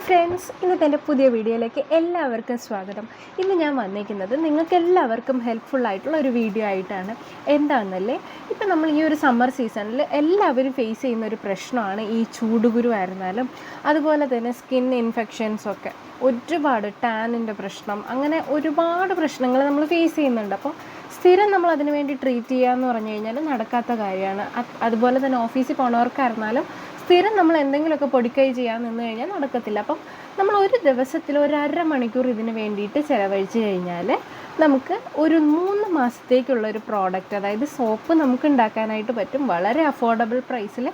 Friends, ഇന്നത്തെ എൻ്റെ പുതിയ വീഡിയോയിലേക്ക് എല്ലാവർക്കും സ്വാഗതം. ഇന്ന് ഞാൻ വന്നിരിക്കുന്നത് നിങ്ങൾക്ക് എല്ലാവർക്കും ഹെൽപ്ഫുള്ളായിട്ടുള്ള ഒരു വീഡിയോ ആയിട്ടാണ്. എന്താണെന്നല്ലേ, ഇപ്പം നമ്മൾ ഈ ഒരു സമ്മർ സീസണിൽ എല്ലാവരും ഫേസ് ചെയ്യുന്ന ഒരു പ്രശ്നമാണ് ഈ ചൂടുകുരുവായിരുന്നാലും അതുപോലെ തന്നെ സ്കിൻ ഇൻഫെക്ഷൻസൊക്കെ. ഒരുപാട് ടാനിൻ്റെ പ്രശ്നം, അങ്ങനെ ഒരുപാട് പ്രശ്നങ്ങൾ നമ്മൾ ഫേസ് ചെയ്യുന്നുണ്ട്. അപ്പോൾ സ്ഥിരം നമ്മൾ അതിനു വേണ്ടി ട്രീറ്റ് ചെയ്യുക എന്ന് പറഞ്ഞു കഴിഞ്ഞാൽ നടക്കാത്ത കാര്യമാണ്. അതുപോലെ തന്നെ ഓഫീസിൽ പോണവർക്കായിരുന്നാലും സ്ഥിരം നമ്മൾ എന്തെങ്കിലുമൊക്കെ പൊടിക്കൈ ചെയ്യാൻ നിന്ന് കഴിഞ്ഞാൽ നടക്കത്തില്ല. അപ്പം നമ്മൾ ഒരു ദിവസത്തിൽ ഒരു അരമണിക്കൂർ ഇതിന് വേണ്ടിയിട്ട് ചിലവഴിച്ച് കഴിഞ്ഞാൽ നമുക്ക് ഒരു 3 മാസത്തേക്കുള്ളൊരു പ്രോഡക്റ്റ്, അതായത് സോപ്പ് നമുക്ക് ഉണ്ടാക്കാനായിട്ട് പറ്റും. വളരെ അഫോർഡബിൾ പ്രൈസിൽ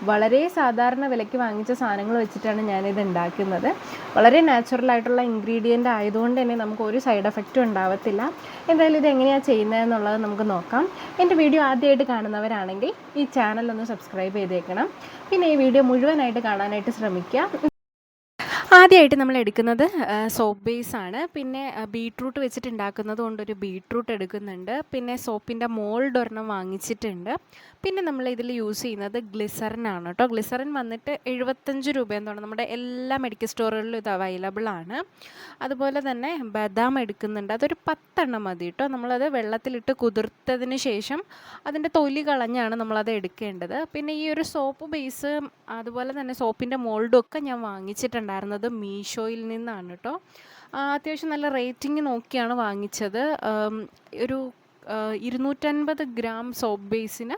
വളരെ സാധാരണ വിലയ്ക്ക് വാങ്ങിച്ച സാധനങ്ങൾ വെച്ചിട്ടാണ് ഞാനിത് ഉണ്ടാക്കുന്നത്. വളരെ നാച്ചുറലായിട്ടുള്ള ഇൻഗ്രീഡിയൻ്റ് ആയതുകൊണ്ട് തന്നെ നമുക്ക് ഒരു സൈഡ് എഫക്റ്റും ഉണ്ടാവത്തില്ല. എന്തായാലും ഇത് എങ്ങനെയാണ് ചെയ്യുന്നതെന്നുള്ളത് നമുക്ക് നോക്കാം. എൻ്റെ വീഡിയോ ആദ്യമായിട്ട് കാണുന്നവരാണെങ്കിൽ ഈ ചാനൽ ഒന്ന് സബ്സ്ക്രൈബ് ചെയ്തേക്കണം. പിന്നെ ഈ വീഡിയോ മുഴുവനായിട്ട് കാണാനായിട്ട് ശ്രമിക്കുക. ആദ്യമായിട്ട് നമ്മൾ എടുക്കുന്നത് സോപ്പ് ബേസാണ്. പിന്നെ ബീട്രൂട്ട് വെച്ചിട്ട് ഉണ്ടാക്കുന്നത് കൊണ്ടൊരു ബീട്രൂട്ട് എടുക്കുന്നുണ്ട്. പിന്നെ സോപ്പിൻ്റെ മോൾഡ് ഒരെണ്ണം വാങ്ങിച്ചിട്ടുണ്ട്. പിന്നെ നമ്മൾ ഇതിൽ യൂസ് ചെയ്യുന്നത് ഗ്ലിസറിനാണ് കേട്ടോ. ഗ്ലിസറിൻ വന്നിട്ട് 75 രൂപയെന്നാണ്. നമ്മുടെ എല്ലാ മെഡിക്കൽ സ്റ്റോറുകളിലും ഇത് അവൈലബിൾ ആണ്. അതുപോലെ തന്നെ ബദാം എടുക്കുന്നുണ്ട്. അതൊരു 10 എണ്ണം മതി കേട്ടോ. നമ്മളത് വെള്ളത്തിലിട്ട് കുതിർത്തതിന് ശേഷം അതിൻ്റെ തൊലി കളഞ്ഞാണ് നമ്മളത് എടുക്കേണ്ടത്. പിന്നെ ഈ ഒരു സോപ്പ് ബേസ് അതുപോലെ തന്നെ സോപ്പിൻ്റെ മോൾഡും ഒക്കെ ഞാൻ വാങ്ങിച്ചിട്ടുണ്ടായിരുന്നത് മീഷോയിൽ നിന്നാണ് കേട്ടോ. അത്യാവശ്യം നല്ല റേറ്റിംഗ് നോക്കിയാണ് വാങ്ങിച്ചത്. ഒരു 250 ഗ്രാം സോപ്പ് ബേസിന്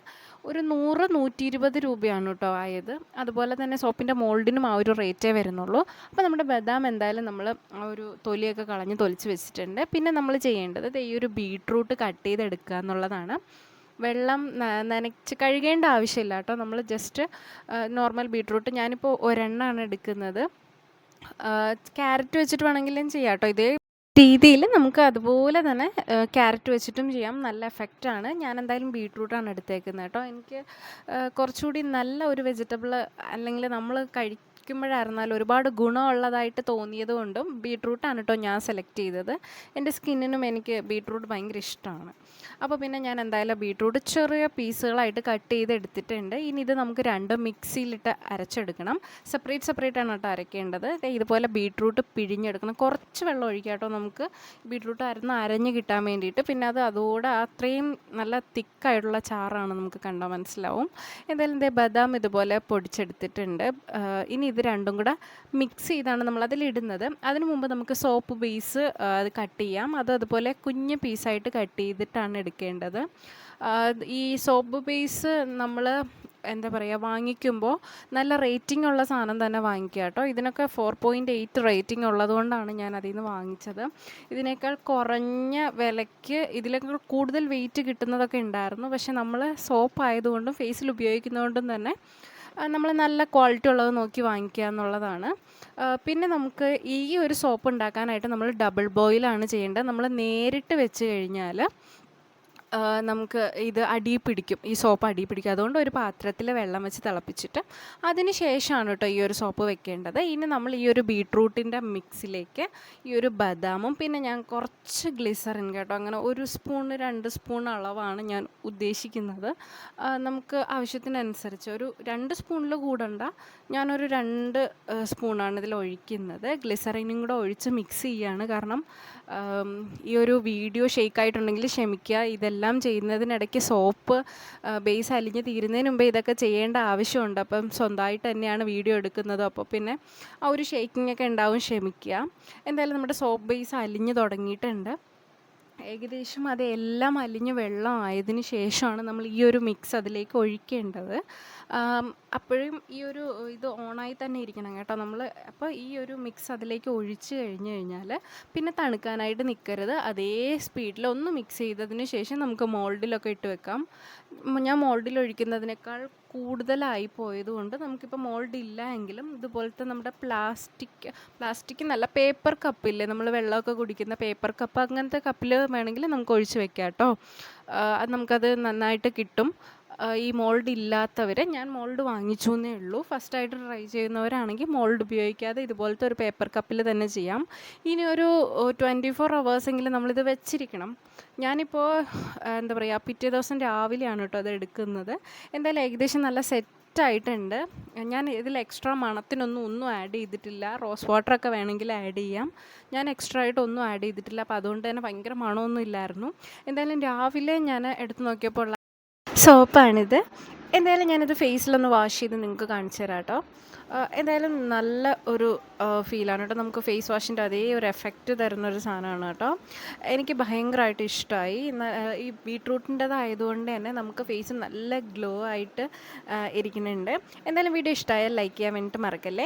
ഒരു 100-120 രൂപയാണ് കേട്ടോ ആയത്. അതുപോലെ തന്നെ സോപ്പിൻ്റെ മോൾഡിനും ആ ഒരു റേറ്റേ വരുന്നുള്ളൂ. അപ്പോൾ നമ്മുടെ ബദാം എന്തായാലും നമ്മൾ ആ ഒരു തൊലിയൊക്കെ കളഞ്ഞ് തൊലിച്ച് വെച്ചിട്ടുണ്ട്. പിന്നെ നമ്മൾ ചെയ്യേണ്ടത് ഈ ഒരു ബീട്രൂട്ട് കട്ട് ചെയ്തെടുക്കുക എന്നുള്ളതാണ്. വെള്ളം നനച്ച് കഴുകേണ്ട ആവശ്യമില്ല കേട്ടോ. നമ്മൾ ജസ്റ്റ് നോർമൽ ബീട്രൂട്ട്, ഞാനിപ്പോൾ ഒരെണ്ണമാണ് എടുക്കുന്നത്. ക്യാരറ്റ് വെച്ചിട്ട് വേണമെങ്കിലും ചെയ്യാം കേട്ടോ. ഇതേ രീതിയിൽ നമുക്ക് അതുപോലെ തന്നെ ക്യാരറ്റ് വെച്ചിട്ടും ചെയ്യാം. നല്ല എഫക്റ്റാണ്. ഞാൻ എന്തായാലും ബീട്രൂട്ടാണ് എടുത്തേക്കുന്നത് കേട്ടോ. എനിക്ക് കുറച്ചുകൂടി നല്ല ഒരു വെജിറ്റബിൾ, അല്ലെങ്കിൽ നമ്മൾ കഴിക്കുമ്പോഴായിരുന്നാലും ഒരുപാട് ഗുണമുള്ളതായിട്ട് തോന്നിയത് കൊണ്ടും ബീട്രൂട്ടാണ് കേട്ടോ ഞാൻ സെലക്ട് ചെയ്തത്. എൻ്റെ സ്കിന്നിനും എനിക്ക് ബീട്രൂട്ട് ഭയങ്കര ഇഷ്ടമാണ്. അപ്പോൾ പിന്നെ ഞാൻ എന്തായാലും ബീട്രൂട്ട് ചെറിയ പീസുകളായിട്ട് കട്ട് ചെയ്ത് എടുത്തിട്ടുണ്ട്. ഇനി ഇത് നമുക്ക് രണ്ടും മിക്സിയിലിട്ട് അരച്ചെടുക്കണം. സെപ്പറേറ്റ് ആണ് കേട്ടോ അരയ്ക്കേണ്ടത്. ഇതുപോലെ ബീട്രൂട്ട് പിഴിഞ്ഞെടുക്കണം. കുറച്ച് വെള്ളം ഒഴിക്കുക കേട്ടോ നമുക്ക് ബീട്രൂട്ട് അരഞ്ഞ് കിട്ടാൻ വേണ്ടിയിട്ട്. പിന്നെ അതോടെ അത്രയും നല്ല തിക്കായിട്ടുള്ള ചാറാണ്, നമുക്ക് കണ്ടാൽ മനസ്സിലാവും. എന്തായാലും ബദാം ഇതുപോലെ പൊടിച്ചെടുത്തിട്ടുണ്ട്. ഇനി ഇത് രണ്ടും കൂടെ മിക്സ് ചെയ്താണ് നമ്മളതിലിടുന്നത്. അതിന് മുമ്പ് നമുക്ക് സോപ്പ് ബേസ് അത് കട്ട് ചെയ്യാം. അതുപോലെ കുഞ്ഞ് പീസായിട്ട് കട്ട് ചെയ്തിട്ടാണ് എടുക്കേണ്ടത്. ഈ സോപ്പ് ബേസ് നമ്മൾ എന്താ പറയുക, വാങ്ങിക്കുമ്പോൾ നല്ല റേറ്റിംഗ് ഉള്ള സാധനം തന്നെ വാങ്ങിക്കുക കേട്ടോ. ഇതിനൊക്കെ 4.8 റേറ്റിംഗ് ഉള്ളതുകൊണ്ടാണ് ഞാൻ അതിൽ നിന്ന് വാങ്ങിച്ചത്. ഇതിനേക്കാൾ കുറഞ്ഞ വിലയ്ക്ക് ഇതിനേക്കാൾ കൂടുതൽ വെയിറ്റ് കിട്ടുന്നതൊക്കെ ഉണ്ടായിരുന്നു. പക്ഷെ നമ്മൾ സോപ്പ് ആയതുകൊണ്ടും ഫേസിൽ ഉപയോഗിക്കുന്നതുകൊണ്ടും തന്നെ നമ്മൾ നല്ല ക്വാളിറ്റി ഉള്ളത് നോക്കി വാങ്ങിക്കുക എന്നുള്ളതാണ്. പിന്നെ നമുക്ക് ഈ ഒരു സോപ്പ് ഉണ്ടാക്കാനായിട്ട് നമ്മൾ ഡബിൾ ബോയിലാണ് ചെയ്യേണ്ടത്. നമ്മൾ നേരിട്ട് വെച്ച് കഴിഞ്ഞാൽ നമുക്ക് ഇത് അടിയിൽ പിടിക്കും, ഈ സോപ്പ് അടിയിൽ പിടിക്കും. അതുകൊണ്ട് ഒരു പാത്രത്തിൽ വെള്ളം വെച്ച് തിളപ്പിച്ചിട്ട് അതിന് ശേഷമാണ് കേട്ടോ ഈ ഒരു സോപ്പ് വെക്കേണ്ടത്. ഇനി നമ്മൾ ഈ ഒരു ബീട്രൂട്ടിൻ്റെ മിക്സിലേക്ക് ഈ ഒരു ബദാമും പിന്നെ ഞാൻ കുറച്ച് ഗ്ലിസറിൻ കേട്ടോ, അങ്ങനെ 1 സ്പൂൺ 2 സ്പൂൺ അളവാണ് ഞാൻ ഉദ്ദേശിക്കുന്നത്. നമുക്ക് ആവശ്യത്തിനനുസരിച്ച് ഒരു 2 സ്പൂണിൽ കൂടണ്ട, ഞാനൊരു 2 സ്പൂണാണ് ഇതിൽ ഒഴിക്കുന്നത്. ഗ്ലിസറിനും കൂടെ ഒഴിച്ച് മിക്സ് ചെയ്യുകയാണ്. കാരണം ഈ ഒരു വീഡിയോ ഷെയ്ക്കായിട്ടുണ്ടെങ്കിൽ ക്ഷമിക്കുക. ഇതെല്ലാം ചെയ്യുന്നതിനിടയ്ക്ക് സോപ്പ് ബേസ് അലിഞ്ഞ് തീരുന്നതിന് മുമ്പേ ഇതൊക്കെ ചെയ്യേണ്ട ആവശ്യമുണ്ട്. അപ്പം സ്വന്തമായിട്ട് തന്നെയാണ് വീഡിയോ എടുക്കുന്നത്. അപ്പോൾ പിന്നെ ആ ഒരു ഷെയ്ക്കിംഗ് ഒക്കെ ഉണ്ടാവും, ക്ഷമിക്കുക. എന്തായാലും നമ്മുടെ സോപ്പ് ബേസ് അലിഞ്ഞ് തുടങ്ങിയിട്ടുണ്ട്. ഏകദേശം അതെല്ലാം അലിഞ്ഞ് വെള്ളം ആയതിന് ശേഷമാണ് നമ്മൾ ഈ ഒരു മിക്സ് അതിലേക്ക് ഒഴിക്കേണ്ടത്. അപ്പോഴും ഈ ഒരു ഇത് ഓണായി തന്നെ ഇരിക്കണം കേട്ടോ നമ്മൾ. അപ്പോൾ ഈ ഒരു മിക്സ് അതിലേക്ക് ഒഴിച്ച് കഴിഞ്ഞാൽ പിന്നെ തണുക്കാനായിട്ട് നിൽക്കരുത്. അതേ സ്പീഡിൽ ഒന്ന് മിക്സ് ചെയ്തതിന് ശേഷം നമുക്ക് മോൾഡിലൊക്കെ ഇട്ട് വെക്കാം. ഞാൻ മോൾഡിൽ ഒഴിക്കുന്നതിനേക്കാൾ കൂടുതലായി പോയതുകൊണ്ട് നമുക്കിപ്പോൾ മോൾഡ് ഇല്ല എങ്കിലും ഇതുപോലത്തെ നമ്മുടെ പ്ലാസ്റ്റിക് നല്ല പേപ്പർ കപ്പില്ലേ, നമ്മൾ വെള്ളമൊക്കെ കുടിക്കുന്ന പേപ്പർ കപ്പ്, അങ്ങനത്തെ കപ്പിൽ വേണമെങ്കിൽ നമുക്ക് ഒഴിച്ച് വെക്കാം കേട്ടോ. അത് നമുക്കത് നന്നായിട്ട് കിട്ടും. ഈ മോൾഡ് ഇല്ലാത്തവർ, ഞാൻ മോൾഡ് വാങ്ങിച്ചു എന്നേ ഉള്ളൂ, ഫസ്റ്റായിട്ട് ട്രൈ ചെയ്യുന്നവരാണെങ്കിൽ മോൾഡ് ഉപയോഗിക്കാതെ ഇതുപോലത്തെ ഒരു പേപ്പർ കപ്പിൽ തന്നെ ചെയ്യാം. ഇനി ഒരു 24 ഹവേഴ്സെങ്കിലും നമ്മളിത് വെച്ചിരിക്കണം. ഞാനിപ്പോൾ എന്താ പറയുക, പിറ്റേ ദിവസം രാവിലെയാണ് കേട്ടോ അത് എടുക്കുന്നത്. എന്തായാലും ഏകദേശം നല്ല സെറ്റ് സെറ്റായിട്ടുണ്ട്. ഞാൻ ഇതിൽ എക്സ്ട്രാ ഒന്നും ആഡ് ചെയ്തിട്ടില്ല. റോസ് വാട്ടറൊക്കെ വേണമെങ്കിൽ ആഡ് ചെയ്യാം. ഞാൻ എക്സ്ട്രാ ആയിട്ട് ഒന്നും ആഡ് ചെയ്തിട്ടില്ല. അപ്പോൾ അതുകൊണ്ട് തന്നെ ഭയങ്കര മണമൊന്നും ഇല്ലായിരുന്നു. എന്തായാലും രാവിലെ ഞാൻ എടുത്ത് നോക്കിയപ്പോൾ ഉള്ള സോപ്പാണിത്. എന്തായാലും ഞാനിത് ഫേസിലൊന്ന് വാഷ് ചെയ്ത് നിങ്ങൾക്ക് കാണിച്ചു തരാം കേട്ടോ. എന്തായാലും നല്ല ഒരു ഫീലാണ് കേട്ടോ. നമുക്ക് ഫേസ് വാഷിൻ്റെ അതേ ഒരു എഫക്റ്റ് തരുന്നൊരു സാധനമാണ് കേട്ടോ. എനിക്ക് ഭയങ്കരമായിട്ട് ഇഷ്ടമായി. ഈ ബീട്രൂട്ടിൻ്റെതായതുകൊണ്ട് തന്നെ നമുക്ക് ഫേസ് നല്ല ഗ്ലോ ആയിട്ട് ഇരിക്കുന്നുണ്ട്. എന്തായാലും വീഡിയോ ഇഷ്ടമായാൽ ലൈക്ക് ചെയ്യാൻ വേണ്ടിയിട്ട് മറക്കല്ലേ.